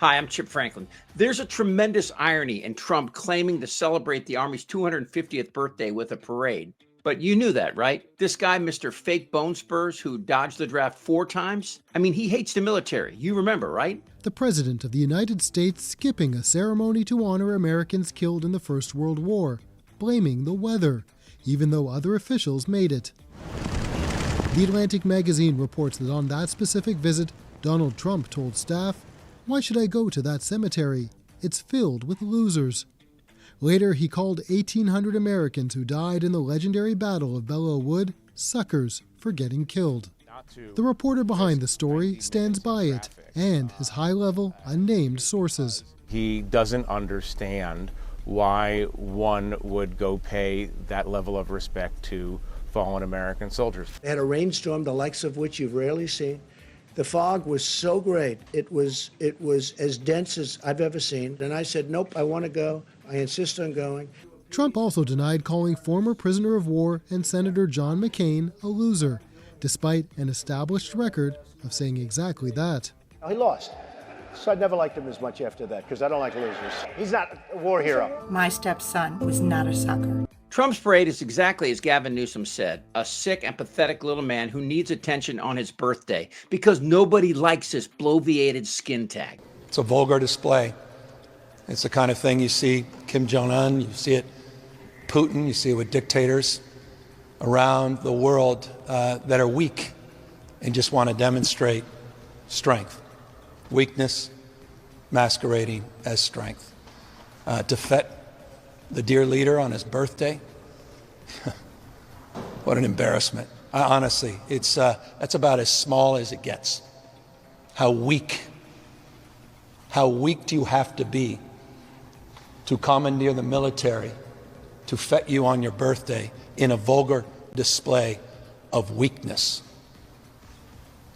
Hi, I'm Chip Franklin. There's a tremendous irony in Trump claiming to celebrate the Army's 250th birthday with a parade. But you knew that, right? This guy, Mr. Fake Bone Spurs, who dodged the draft 4 times? I mean, he hates the military. You remember, right? The President of the United States skipping a ceremony to honor Americans killed in the First World War, blaming the weather, even though other officials made it. The Atlantic magazine reports that on that specific visit, Donald Trump told staff, "Why should I go to that cemetery? It's filled with losers." Later, he called 1,800 Americans who died in the legendary Battle of Belleau Wood suckers for getting killed. The reporter behind the story stands by it and his high-level, unnamed sources. He doesn't understand why one would go pay that level of respect to fallen American soldiers. They had a rainstorm, the likes of which you've rarely seen. The fog was so great. It was as dense as I've ever seen. And I said, nope, I want to go. I insist on going. Trump also denied calling former prisoner of war and Senator John McCain a loser, despite an established record of saying exactly that. He lost. So I never liked him as much after that, because I don't like losers. He's not a war hero. My stepson was not a sucker. Trump's parade is exactly as Gavin Newsom said, a sick and pathetic little man who needs attention on his birthday because nobody likes this bloviated skin tag. It's a vulgar display. It's the kind of thing you see Kim Jong-un, you see it Putin, you see it with dictators around the world that are weak and just want to demonstrate strength. Weakness masquerading as strength. To fet the dear leader on his birthday, what an embarrassment. Honestly, that's about as small as it gets. How weak do you have to be to commandeer the military to fet you on your birthday in a vulgar display of weakness?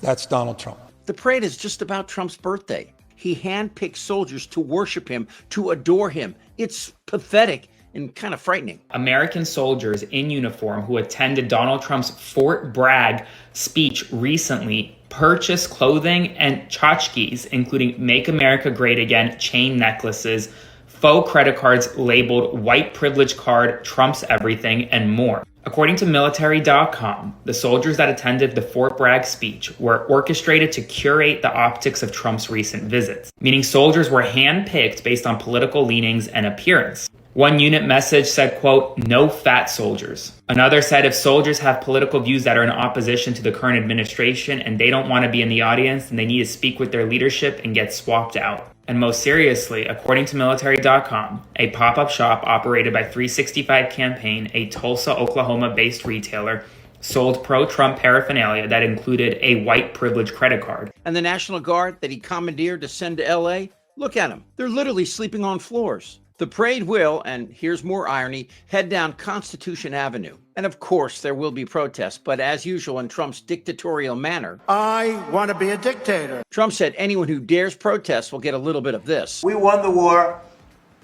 That's Donald Trump. The parade is just about Trump's birthday. He handpicked soldiers to worship him, to adore him. It's pathetic and kind of frightening. American soldiers in uniform who attended Donald Trump's Fort Bragg speech recently purchased clothing and tchotchkes, including Make America Great Again chain necklaces, faux credit cards labeled white privilege card, Trump's everything, and more. According to military.com, the soldiers that attended the Fort Bragg speech were orchestrated to curate the optics of Trump's recent visits, meaning soldiers were handpicked based on political leanings and appearance. One unit message said, quote, "No fat soldiers." Another said if soldiers have political views that are in opposition to the current administration and they don't want to be in the audience, then they need to speak with their leadership and get swapped out. And most seriously, according to military.com, a pop-up shop operated by 365 Campaign, a Tulsa, Oklahoma-based retailer, sold pro-Trump paraphernalia that included a white privilege credit card. And the National Guard that he commandeered to send to LA, look at them. They're literally sleeping on floors. The parade will, and here's more irony, head down Constitution Avenue. And of course, there will be protests, but as usual in Trump's dictatorial manner, I want to be a dictator. Trump said anyone who dares protest will get a little bit of this. We won the war,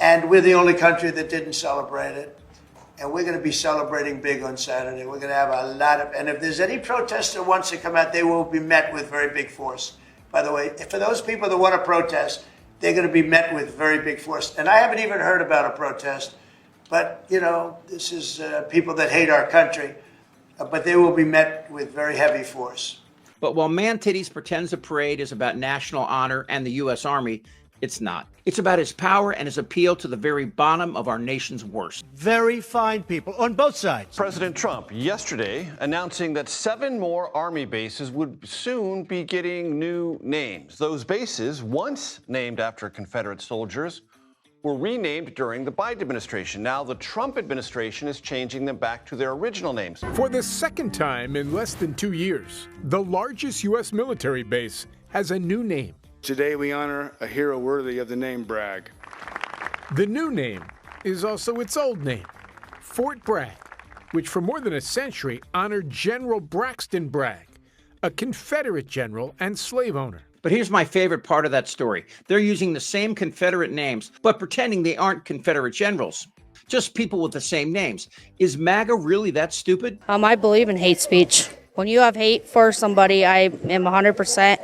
and we're the only country that didn't celebrate it. And we're going to be celebrating big on Saturday. We're going to have a lot of, and if there's any protester who wants to come out, they will be met with very big force. By the way, for those people that want to protest, they're going to be met with very big force. And I haven't even heard about a protest, but, you know, this is people that hate our country, but they will be met with very heavy force. But while Man Titties pretends the parade is about national honor and the U.S. Army, it's not. It's about his power and his appeal to the very bottom of our nation's worst. Very fine people on both sides. President Trump yesterday announcing that 7 more Army bases would soon be getting new names. Those bases, once named after Confederate soldiers, were renamed during the Biden administration. Now the Trump administration is changing them back to their original names. For the second time in less than 2 years, the largest U.S. military base has a new name. Today we honor a hero worthy of the name Bragg. The new name is also its old name, Fort Bragg, which for more than a century honored General Braxton Bragg, a Confederate general and slave owner. But here's my favorite part of that story. They're using the same Confederate names, but pretending they aren't Confederate generals. Just people with the same names. Is MAGA really that stupid? I believe in hate speech. When you have hate for somebody, I am 100%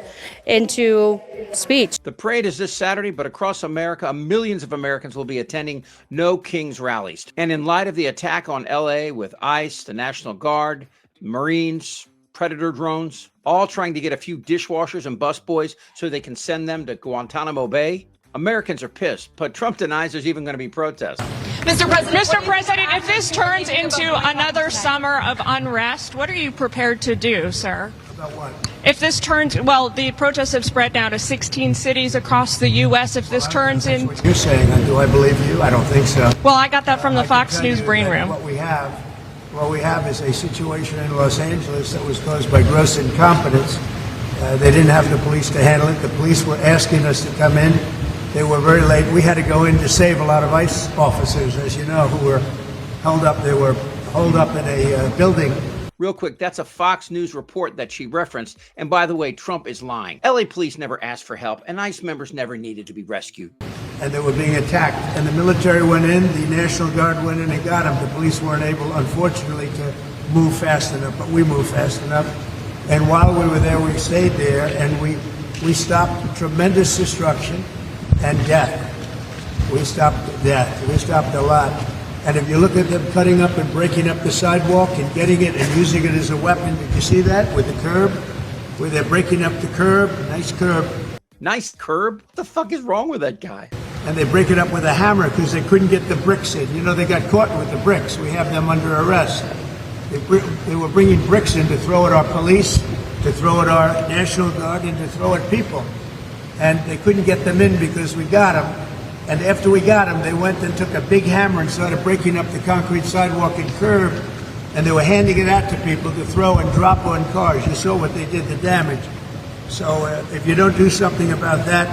into speech. The parade is this Saturday, but across America, millions of Americans will be attending No Kings rallies. And in light of the attack on LA with ICE, the National Guard, Marines, Predator drones, all trying to get a few dishwashers and busboys so they can send them to Guantanamo Bay, Americans are pissed, but Trump denies there's even going to be protests. Mr. President, if this turns into another summer of unrest, what are you prepared to do, sir? About what? If this turns, well, the protests have spread now to 16 cities across the U.S. If this turns in... What you're saying, do I believe you? I don't think so. Well, I got that from the Fox News green room. What we have is a situation in Los Angeles that was caused by gross incompetence. They didn't have the police to handle it. The police were asking us to come in. They were very late. We had to go in to save a lot of ICE officers, as you know, who were held up. They were holed up in a building. Real quick, that's a Fox News report that she referenced. And by the way, Trump is lying. LA police never asked for help, and ICE members never needed to be rescued. And they were being attacked. And the military went in, the National Guard went in and got them. The police weren't able, unfortunately, to move fast enough, but we moved fast enough. And while we were there, we stayed there, and we stopped tremendous destruction and death. We stopped death. We stopped a lot. And if you look at them cutting up and breaking up the sidewalk and getting it and using it as a weapon, did you see that with the curb? Where they're breaking up the curb, nice curb. Nice curb? What the fuck is wrong with that guy? And they break it up with a hammer because they couldn't get the bricks in. You know, they got caught with the bricks. We have them under arrest. They were bringing bricks in to throw at our police, to throw at our National Guard, and to throw at people. And they couldn't get them in because we got them. And after we got them, they went and took a big hammer and started breaking up the concrete sidewalk and curb. And they were handing it out to people to throw and drop on cars. You saw what they did, the damage. So if you don't do something about that,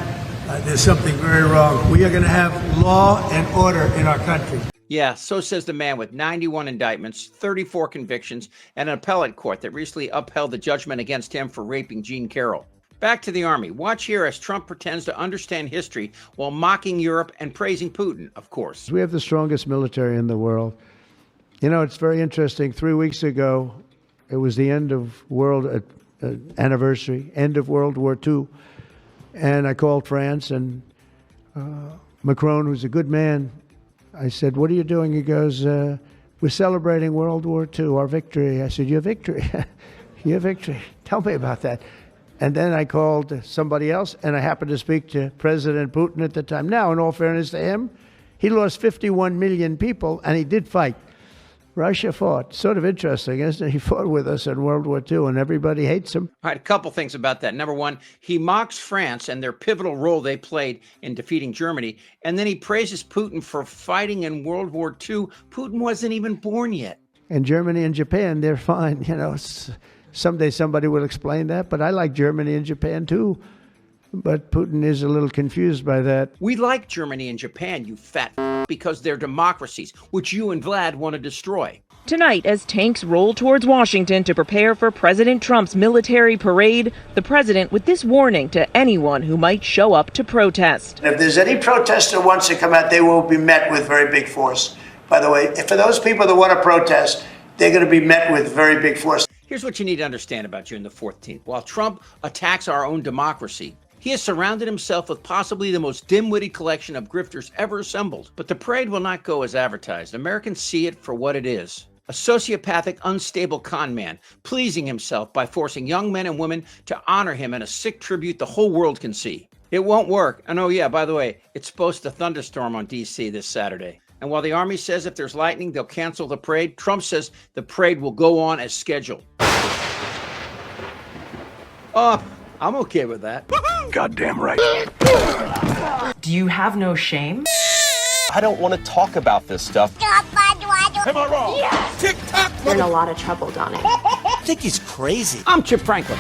there's something very wrong. We are going to have law and order in our country. Yeah, so says the man with 91 indictments, 34 convictions, and an appellate court that recently upheld the judgment against him for raping Jean Carroll. Back to the Army. Watch here as Trump pretends to understand history while mocking Europe and praising Putin, of course. We have the strongest military in the world. You know, it's very interesting. 3 weeks ago, it was the end of world anniversary, end of World War II. And I called France, and Macron, who's a good man, I said, "What are you doing?" He goes, "We're celebrating World War II, our victory." I said, "Your victory? Your victory? Tell me about that." And then I called somebody else, and I happened to speak to President Putin at the time. Now, in all fairness to him, he lost 51 million people, and he did fight. Russia fought. Sort of interesting, isn't it? He fought with us in World War II, and everybody hates him. All right, a couple things about that. Number one, he mocks France and their pivotal role they played in defeating Germany, and then he praises Putin for fighting in World War II. Putin wasn't even born yet. And Germany and Japan, they're fine. You know, someday somebody will explain that, but I like Germany and Japan too. But Putin is a little confused by that. We like Germany and Japan, you fat because they're democracies, which you and Vlad want to destroy. Tonight, as tanks roll towards Washington to prepare for President Trump's military parade, the president with this warning to anyone who might show up to protest. And if there's any protester who wants to come out, they will be met with very big force. By the way, for those people that want to protest, they're going to be met with very big force. Here's what you need to understand about June the 14th. While Trump attacks our own democracy, he has surrounded himself with possibly the most dim-witted collection of grifters ever assembled. But the parade will not go as advertised. Americans see it for what it is. A sociopathic, unstable con man, pleasing himself by forcing young men and women to honor him in a sick tribute the whole world can see. It won't work. And oh yeah, by the way, it's supposed to thunderstorm on D.C. this Saturday. And while the Army says if there's lightning, they'll cancel the parade, Trump says the parade will go on as scheduled. Oh, I'm okay with that. Goddamn right. Do you have no shame? I don't want to talk about this stuff. Am I wrong? Yes! Tick-tock! You're in a lot of trouble, Donnie. I think he's crazy. I'm Chip Franklin.